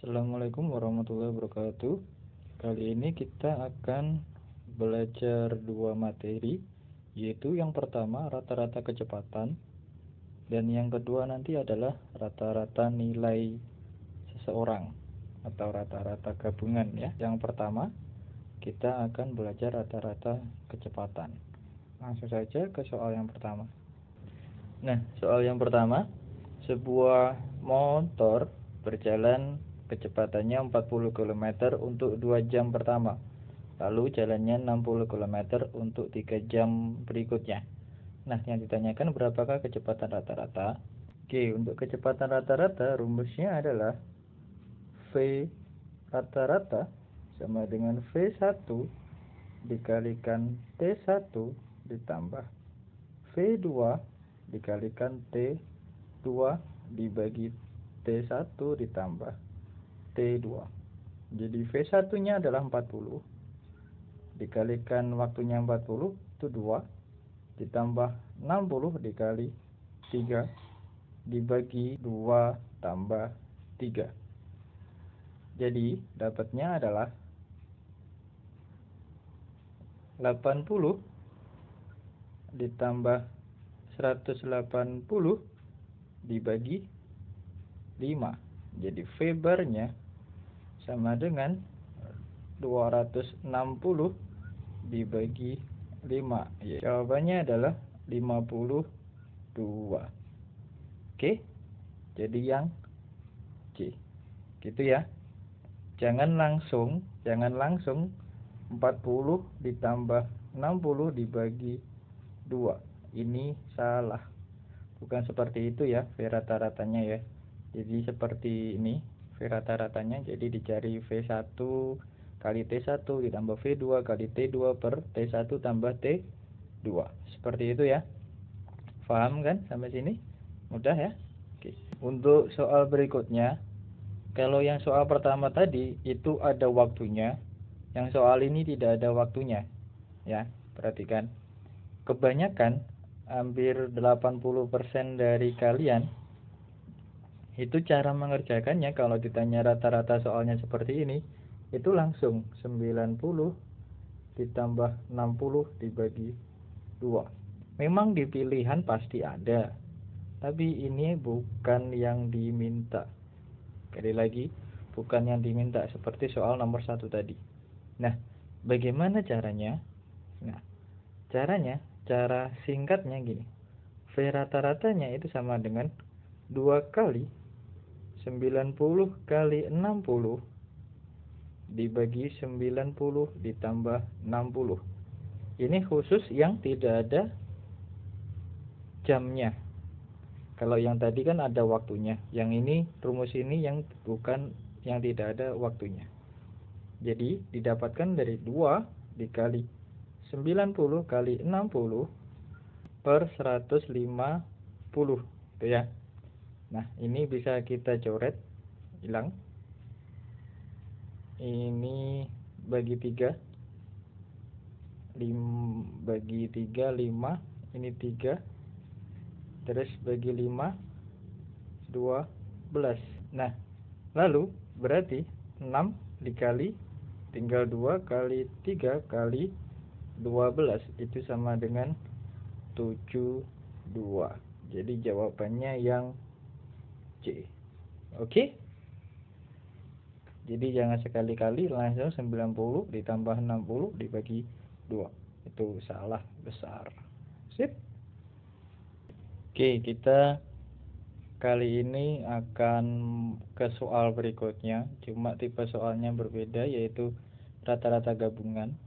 Assalamualaikum warahmatullahi wabarakatuh. Kali ini kita akan belajar dua materi, yaitu yang pertama rata-rata kecepatan, dan yang kedua nanti adalah rata-rata nilai seseorang atau rata-rata gabungan ya. Yang pertama kita akan belajar rata-rata kecepatan. Langsung saja ke soal yang pertama. Nah, soal yang pertama, sebuah motor berjalan kecepatannya 40 km untuk 2 jam pertama. Lalu jalannya 60 km untuk 3 jam berikutnya. Nah, yang ditanyakan berapakah kecepatan rata-rata? Oke, untuk kecepatan rata-rata rumusnya adalah V rata-rata sama dengan V1 dikalikan T1 ditambah V2 dikalikan T2 dibagi T1 ditambah T2. Jadi V1 nya adalah 40 dikalikan waktunya 40 itu 2 ditambah 60 dikali 3 dibagi 2 tambah 3. Jadi dapatnya adalah 80 ditambah 180 dibagi 5. Jadi V barnya sama dengan 260 dibagi 5. Ya, jawabannya adalah 52. Oke, jadi yang C. Gitu ya. Jangan langsung 40 ditambah 60 dibagi 2. Ini salah. Bukan seperti itu ya V rata-ratanya ya. Jadi seperti ini V rata-ratanya. Jadi dicari V1 kali T1 ditambah V2 kali T2 per T1 tambah T2. Seperti itu ya. Paham kan sampai sini? Mudah ya? Oke. Untuk soal berikutnya, kalau yang soal pertama tadi itu ada waktunya, yang soal ini tidak ada waktunya. Ya, perhatikan. Kebanyakan hampir 80% dari kalian itu cara mengerjakannya kalau ditanya rata-rata soalnya seperti ini, itu langsung 90 ditambah 60 dibagi 2. Memang di pilihan pasti ada, tapi ini bukan yang diminta. Sekali lagi, bukan yang diminta seperti soal nomor 1 tadi. Nah, bagaimana caranya? Nah, cara singkatnya gini. V rata-ratanya itu sama dengan 2 kali 90 kali 60 dibagi 90 ditambah 60. Ini khusus yang tidak ada jamnya. Kalau yang tadi kan ada waktunya. Yang ini, rumus ini yang bukan, yang tidak ada waktunya. Jadi didapatkan dari 2 dikali 90 kali 60 per 150. Itu ya. Nah, ini bisa kita coret, hilang. Ini bagi 3, bagi 3 5, ini 3, terus bagi 5 12. Nah, lalu berarti 6 dikali, tinggal 2 kali 3 kali 12 itu sama dengan 72. Jadi jawabannya yang C. Oke? Jadi jangan sekali-kali langsung 90 ditambah 60 dibagi 2. Itu salah besar. Sip. Oke, kita kali ini akan ke soal berikutnya. Cuma tipe soalnya berbeda, yaitu rata-rata gabungan.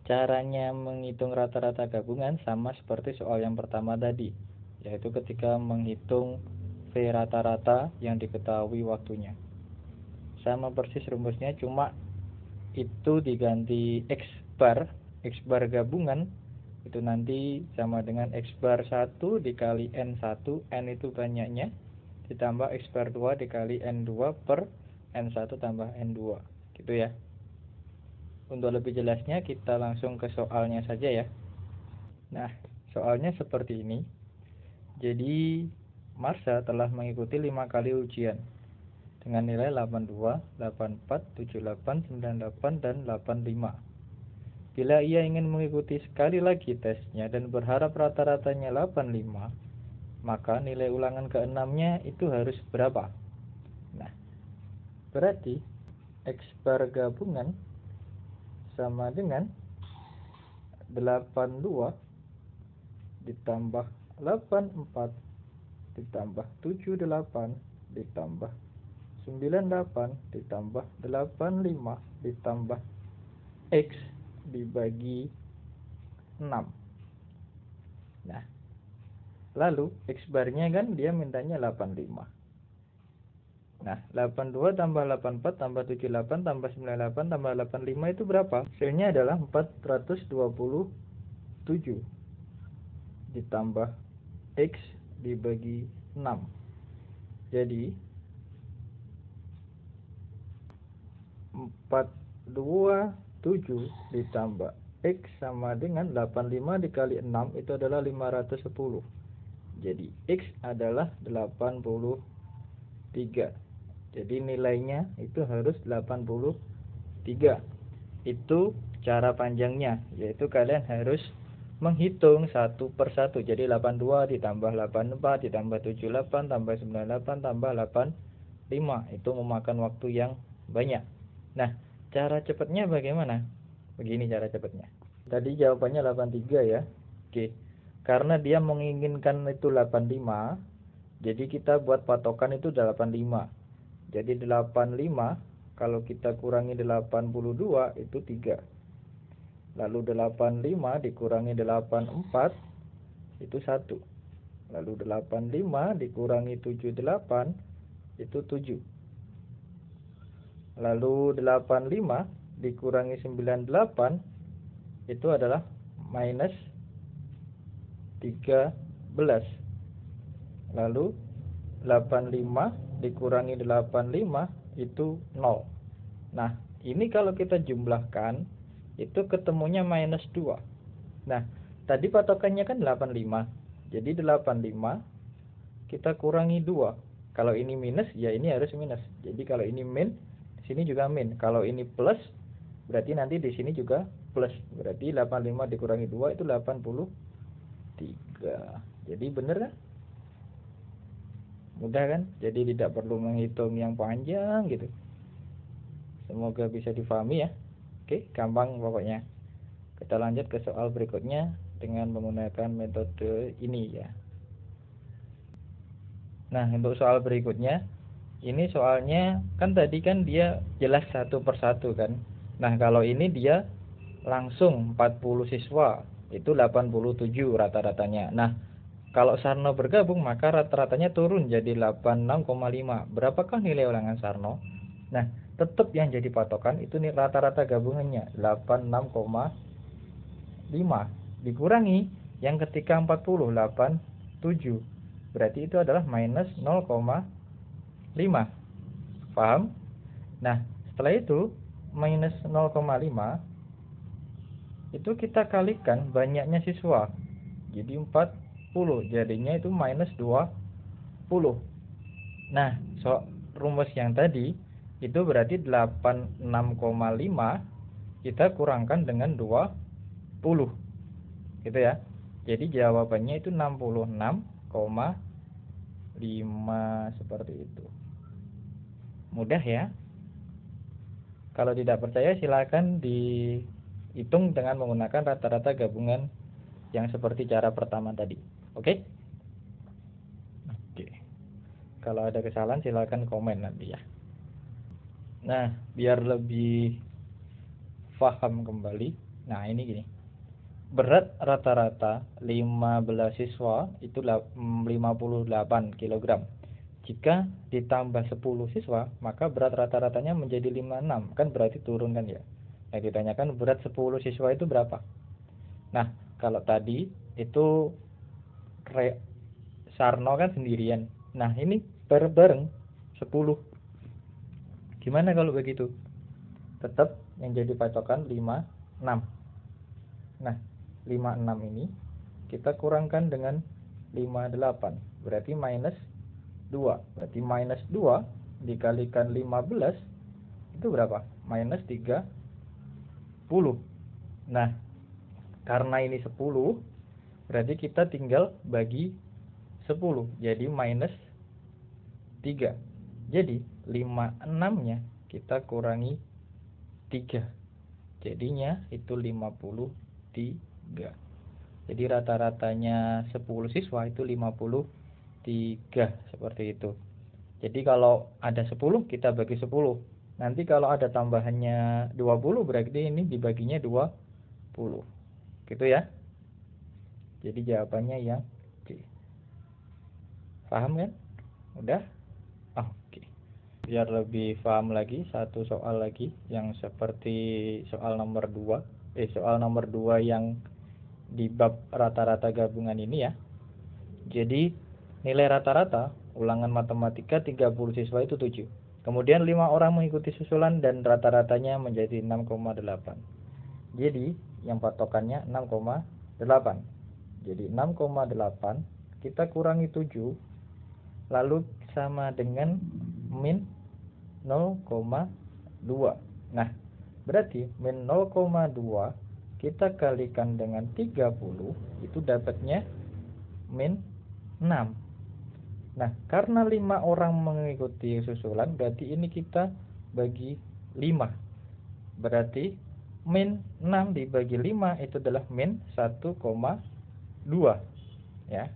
Caranya menghitung rata-rata gabungan sama seperti soal yang pertama tadi, yaitu ketika menghitung V rata-rata yang diketahui waktunya. Sama persis rumusnya, cuma itu diganti X bar gabungan itu nanti sama dengan X bar 1 dikali N1, N itu banyaknya, ditambah X bar 2 dikali N2 per N1 tambah N2. Gitu ya. Untuk lebih jelasnya kita langsung ke soalnya saja ya. Nah, soalnya seperti ini. Jadi Marsha telah mengikuti 5 kali ujian dengan nilai 82, 84, 78, 98, dan 85. Bila ia ingin mengikuti sekali lagi tesnya dan berharap rata-ratanya 85, maka nilai ulangan ke-6-nya itu harus berapa? Nah, berarti X bar gabungan sama dengan 82 ditambah 84 ditambah 78 ditambah 98 ditambah 85 ditambah X dibagi 6. Nah, lalu X barnya kan dia mintanya 85. Nah, 82 tambah 84 tambah 78 tambah 98 tambah 85 itu berapa? Hasilnya adalah 427 ditambah X dibagi 6. Jadi 427 ditambah X sama dengan 85 dikali 6 itu adalah 510. Jadi X adalah 83. Jadi nilainya itu harus 83. Itu cara panjangnya, yaitu kalian harus menghitung satu per satu. Jadi 82 ditambah 84 ditambah 78 tambah 98 tambah 85. Itu memakan waktu yang banyak. Nah, cara cepatnya bagaimana? Begini cara cepatnya. Tadi jawabannya 83 ya. Oke. Karena dia menginginkan itu 85, jadi kita buat patokan itu 85. Jadi 85 kalau kita kurangi 82 itu 3. Lalu 85 dikurangi 84 itu 1. Lalu 85 dikurangi 78 itu 7. Lalu 85 dikurangi 98 itu adalah minus 13. Lalu 85 dikurangi 85 itu 0. Nah, ini kalau kita jumlahkan itu ketemunya minus 2. Nah, tadi patokannya kan 85. Jadi 85 kita kurangi 2. Kalau ini minus, ya ini harus minus. Jadi kalau ini min, sini juga min. Kalau ini plus, berarti nanti di sini juga plus. Berarti 85 dikurangi 2 itu 83. Jadi benar kan? Mudah kan? Jadi tidak perlu menghitung yang panjang gitu. Semoga bisa difahami ya. Oke, gampang pokoknya. Kita lanjut ke soal berikutnya dengan menggunakan metode ini ya. Nah, untuk soal berikutnya, ini soalnya kan tadi kan dia jelas satu per satu kan. Nah, kalau ini dia langsung 40 siswa, itu 87 rata-ratanya. Nah, kalau Sarno bergabung maka rata-ratanya turun jadi 86,5. Berapakah nilai ulangan Sarno? Nah, tetap yang jadi patokan itu nih rata-rata gabungannya 86,5 dikurangi yang ketika 47. Berarti itu adalah minus 0,5. Paham? Nah, setelah itu minus 0,5 itu kita kalikan banyaknya siswa. Jadi 40, jadinya itu minus 20. Nah, rumus yang tadi itu berarti 86,5 kita kurangkan dengan 20. Gitu ya. Jadi jawabannya itu 66,5 seperti itu. Mudah ya. Kalau tidak percaya silakan dihitung dengan menggunakan rata-rata gabungan yang seperti cara pertama tadi. Oke? Oke. Kalau ada kesalahan silakan komen nanti ya. Nah, biar lebih paham kembali. Nah, ini gini. Berat rata-rata 15 siswa itu 58 kg. Jika ditambah 10 siswa, maka berat rata-ratanya menjadi 56. Kan berarti turun kan ya. Nah, ditanyakan berat 10 siswa itu berapa? Nah, kalau tadi itu Sarno kan sendirian. Nah, ini bareng 10. Gimana kalau begitu? Tetap yang jadi patokan 56. Nah, 56 ini kita kurangkan dengan 58. Berarti minus 2. Berarti minus 2 dikalikan 15 itu berapa? Minus 30. Nah, karena ini 10, berarti kita tinggal bagi 10. Jadi minus 3. Jadi 56-nya kita kurangi 3. Jadinya itu 53. Jadi rata-ratanya 10 siswa itu 53, seperti itu. Jadi kalau ada 10 kita bagi 10. Nanti kalau ada tambahannya 20 berarti ini dibaginya 20. Gitu ya. Jadi jawabannya yang C. Paham kan? Udah? Oke. Biar lebih paham lagi, satu soal lagi yang seperti soal nomor 2. Soal nomor 2 yang di bab rata-rata gabungan ini ya. Jadi nilai rata-rata ulangan matematika 30 siswa itu 7. Kemudian 5 orang mengikuti susulan dan rata-ratanya menjadi 6,8. Jadi yang patokannya 6,8. Jadi 6,8 kita kurangi 7 lalu sama dengan min 0,2. Nah, berarti min 0,2 kita kalikan dengan 30 itu dapatnya min 6. Nah, karena 5 orang mengikuti susulan berarti ini kita bagi 5. Berarti min 6 dibagi 5 itu adalah min 1,2 ya.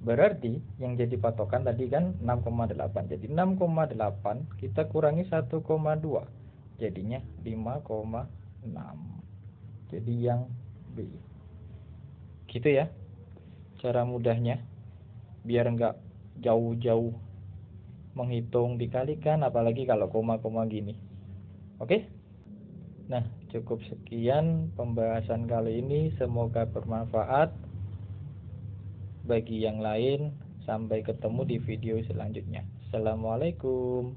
Berarti yang jadi patokan tadi kan 6,8. Jadi 6,8 kita kurangi 1,2. Jadinya 5,6. Jadi yang B. Gitu ya. Cara mudahnya biar enggak jauh-jauh menghitung dikalikan, apalagi kalau koma-koma gini. Oke? Nah, cukup sekian pembahasan kali ini, semoga bermanfaat bagi yang lain. Sampai ketemu di video selanjutnya. Assalamualaikum.